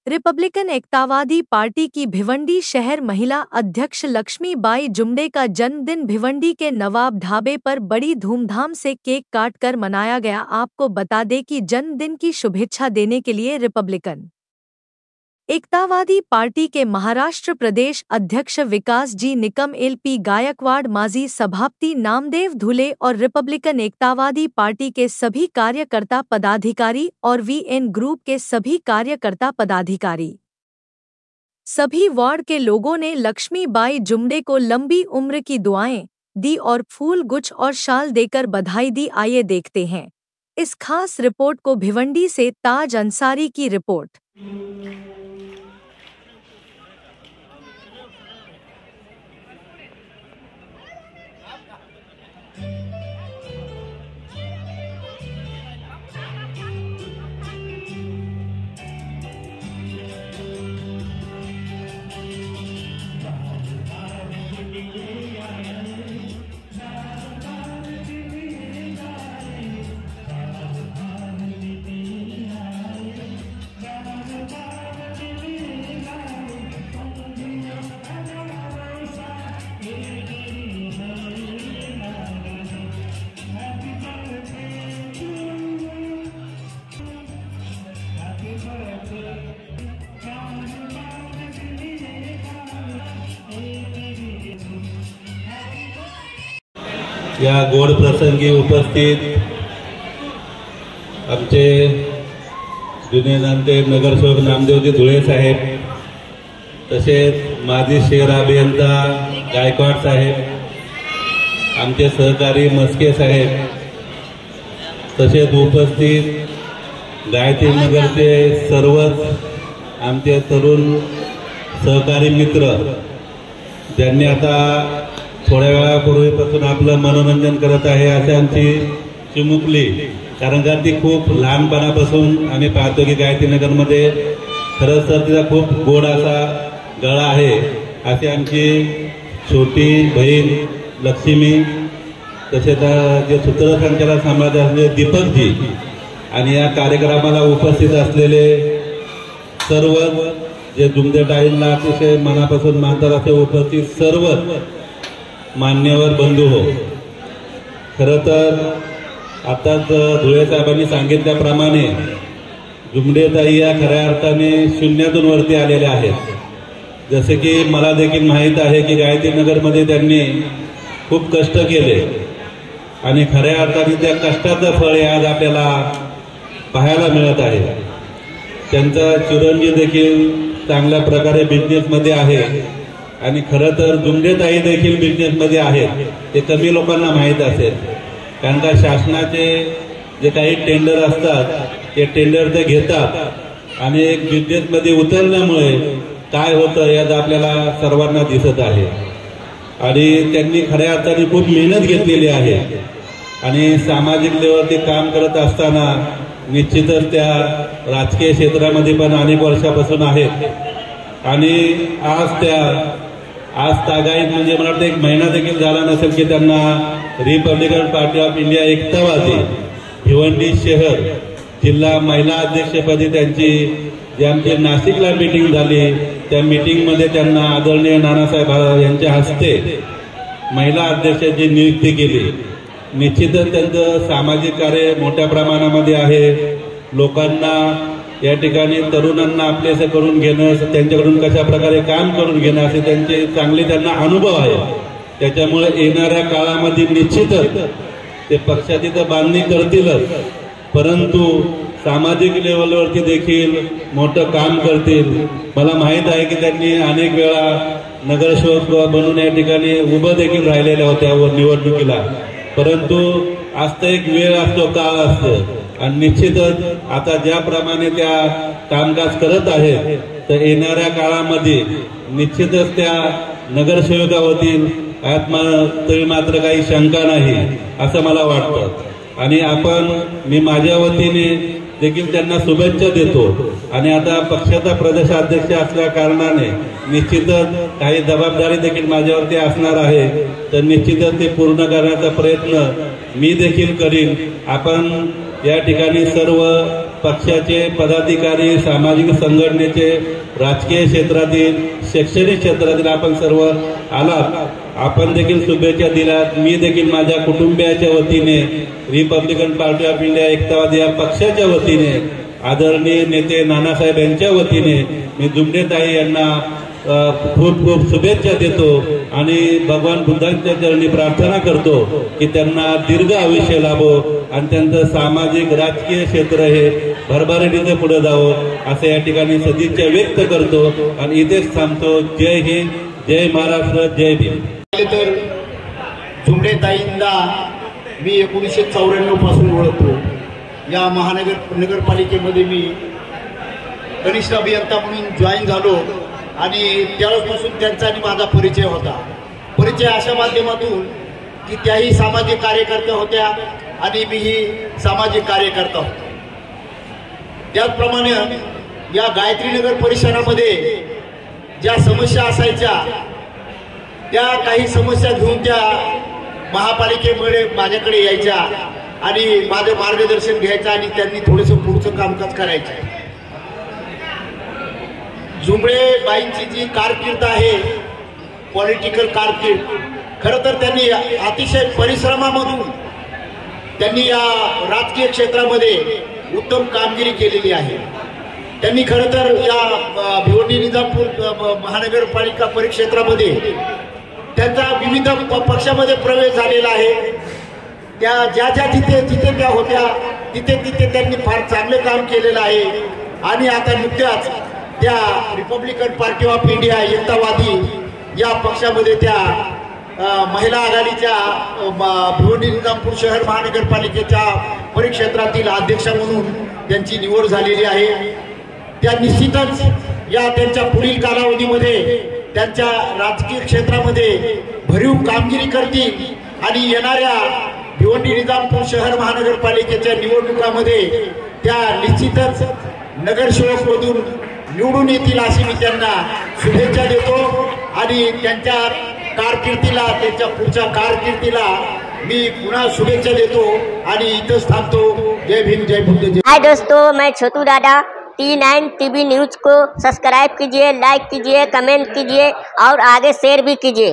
Republican एकतावादी party की भिवंडी शहर महिला अध्यक्ष लक्ष्मीबाई जुमडे का जन्मदिन भिवंडी के नवाब ढाबे पर बड़ी धूमधाम से केक काटकर मनाया गया। आपको बता दें कि जन्मदिन की शुभेच्छा देने के लिए रिपब्लिकन एकतावादी पार्टी के महाराष्ट्र प्रदेश अध्यक्ष विकास जी निकम, एलपी गायकवाड़, माजी सभापति नामदेव धुले और रिपब्लिकन एकतावादी पार्टी के सभी कार्यकर्ता पदाधिकारी और वीएन ग्रुप के सभी कार्यकर्ता पदाधिकारी, सभी वार्ड के लोगों ने लक्ष्मीबाई जुमडे को लंबी उम्र की दुआएं दी और फूल गुच्छ और शाल देकर बधाई दी। आइए देखते हैं इस खास रिपोर्ट को। भिवंडी से ताज अंसारी की रिपोर्ट। या गोड प्रसंगी उपस्थित आमचे जुने नामदेव नगरसेवक नामदेवजी धुळे साहेब, तसेच माजी शहर अभियंता गायकवाड साहेब, आमचे सहकारी मस्के साहेब, तसेच उपस्थित गायत्री नगरचे सर्वच आमचे तरुण सहकारी मित्र, ज्यांनी आता थोड्या वेळापूर्वीपासून आपलं मनोरंजन करत आहे असे आमची चिमुकली, कारण का ती खूप लहानपणापासून आम्ही पाहतो की गायत्रीनगरमध्ये खरंच तर तिचा खूप गोड असा गळा आहे, अशी आमची छोटी बहीण लक्ष्मी, तसेच जे सूत्रसंचालन सांभाळत असलेले दीपकजी आणि या कार्यक्रमाला उपस्थित असलेले सर्व जे जुमडे टाईमला अतिशय मनापासून मानतात असे उपस्थित सर्व मान्यवर बंधू हो। खरं तर आताच धुळे साहेबांनी सांगितल्याप्रमाणे जुमडेताई या खऱ्या अर्थाने शून्यातून वरती आलेल्या आहेत। जसे की मला देखील माहीत आहे की गायत्रीनगरमध्ये त्यांनी खूप कष्ट केले आणि खऱ्या अर्थाने त्या कष्टाचं फळ आज आपल्याला पाहायला मिळत आहे। त्यांचा चिरंजीव देखील चांगल्या प्रकारे बिझनेसमध्ये आहे आणि खरं तर जुमडेताई देखील बिझनेसमध्ये आहेत, ते कमी लोकांना माहीत असेल, कारण का शासनाचे जे काही टेंडर असतात ते टेंडर ते घेतात आणि एक बिझनेसमध्ये उतरल्यामुळे काय होतं यात आपल्याला सर्वांना दिसत आहे। आणि त्यांनी खऱ्या अर्थाने खूप मेहनत घेतलेली आहे आणि सामाजिक लेवलवरती काम करत असताना निश्चितच त्या राजकीय क्षेत्रामध्ये पण अनेक वर्षापासून आहेत आणि आज तागायत म्हणजे मला वाटतं 1 महिना देखील झाला नसेल की त्यांना रिपब्लिकन पार्टी ऑफ इंडिया एकतावादी भिवंडी शहर जिल्हा महिला अध्यक्षपदी त्यांची जी आमची नाशिकला मीटिंग झाली, त्या मीटिंगमध्ये त्यांना आदरणीय नानासाहेब यांच्या हस्ते महिला अध्यक्षाची नियुक्ती केली। निश्चितच त्यांचं सामाजिक कार्य मोठ्या प्रमाणामध्ये आहे। लोकांना या ठिकाणी तरुणांना आपलेसे करून घेणं, त्यांच्याकडून कशा प्रकारे काम करून घेणं असे त्यांचे चांगले त्यांना अनुभव आहे। त्याच्यामुळे येणाऱ्या काळामध्ये निश्चितच ते पक्षाची तर बांधणी करतीलच, परंतु सामाजिक लेवलवरती देखील मोठं काम करतील। मला माहीत आहे की त्यांनी अनेक वेळा नगरसेवक बनून या ठिकाणी उभं देखील राहिलेल्या होत्या निवडणुकीला, परंतु आज तर एक वेळ असतो, काळ असतो आणि निश्चितच आता ज्याप्रमाणे त्या कामकाज करत आहेत तर येणाऱ्या काळामध्ये निश्चितच त्या नगरसेविका होतील यात तरी मात्र काही शंका नाही असं मला वाटतं। आणि मी माझ्या वतीने देखील त्यांना शुभेच्छा देतो आणि आता पक्षाचा प्रदेशाध्यक्ष असल्या कारणाने निश्चितच काही जबाबदारी देखील माझ्यावरती असणार आहे, तर निश्चितच ते पूर्ण करण्याचा प्रयत्न मी देखील करीन। आपण या ठिकाणी सर्व पक्षाचे पदाधिकारी, सामाजिक संघटनेचे, राजकीय क्षेत्रातील, शैक्षणिक क्षेत्रातील आपण सर्व आलात. आपण देखील शुभेच्छा दिल्यात. मी देखील माझ्या कुटुंबियाच्या वतीने, रिपब्लिकन पार्टी ऑफ इंडिया एकतावादी या पक्षाच्या वतीने, आदरणीय नेते नानासाहेब यांच्या वतीने मी जुमडेताई यांना खूप खूप शुभेच्छा देतो आणि भगवान बुद्धांच्या चरणी प्रार्थना करतो की त्यांना दीर्घ आयुष्य लाभो आणि त्यांचं सामाजिक राजकीय क्षेत्र हे भरभराटीने पुढे जावं असं या ठिकाणी सदिच्छा व्यक्त करतो आणि इथेच थांबतो. जय हिंद, जय महाराष्ट्र, जय भीम. तर जुमडेताईंना मी 1994 पासून ओळखतो. या नगरपालिकेमध्ये मी कनिष्ठ अभियंता म्हणून जॉईन झालो आणि त्यावेळेपासून त्यांचा आणि माझा परिचय होता. परिचय अशा माध्यमातून की त्याही सामाजिक कार्यकर्त्या होत्या आणि मीही सामाजिक कार्यकर्ता होतो. त्याचप्रमाणे या गायत्री नगर परिसरामध्ये ज्या समस्या असायच्या त्या काही समस्या घेऊन त्या महापालिकेमुळे माझ्याकडे यायच्या आणि माझं मार्गदर्शन घ्यायचं आणि त्यांनी थोडंसं पुढचं कामकाज करायचं. जुमडेबाईंची जी कारकीर्द आहे, पॉलिटिकल कारकीर्द, खरं तर त्यांनी अतिशय परिश्रमामधून त्यांनी या राजकीय क्षेत्रामध्ये उत्तम कामगिरी केलेली आहे. त्यांनी खरं तर या भिवंडी निजामपूर महानगरपालिका परिक्षेत्रामध्ये त्यांचा विविध पक्षामध्ये प्रवेश झालेला आहे. त्या ज्या ज्या जिथे त्या होत्या तिथे त्यांनी फार चांगले काम केलेलं आहे आणि आता नुकत्याच त्या रिपब्लिकन पार्टी ऑफ इंडिया एकतावादी या पक्षामध्ये त्या महिला आघाडीच्या भिवंडी निजामपूर शहर महानगरपालिकेच्या परिक्षेत्रातील अध्यक्षा म्हणून त्यांची निवड झालेली आहे. त्या निश्चितच या त्यांच्या पुढील कालावधीमध्ये त्यांच्या राजकीय क्षेत्रामध्ये भरीव कामगिरी करतील आणि येणाऱ्या भिवंडी निजामपूर शहर महानगरपालिकेच्या निवडणुकामध्ये त्या निश्चितच नगरसेवक मधून निवडून येतील अशी मी त्यांना शुभेच्छा देतो आणि त्यांच्या कारकिर्दीला, त्यांच्या पुढच्या कारकिर्दीला मी पुन्हा शुभेच्छा देतो आणि इथंच थांबतो. जय भीम, जय बुद्ध, जय. हाय दोस्तों, मैं छोटू दादा. T9 TV न्यूज को सब्सक्राइब कीजिए, लाइक कीजिए, कमेंट कीजिए और आगे शेयर भी कीजिए.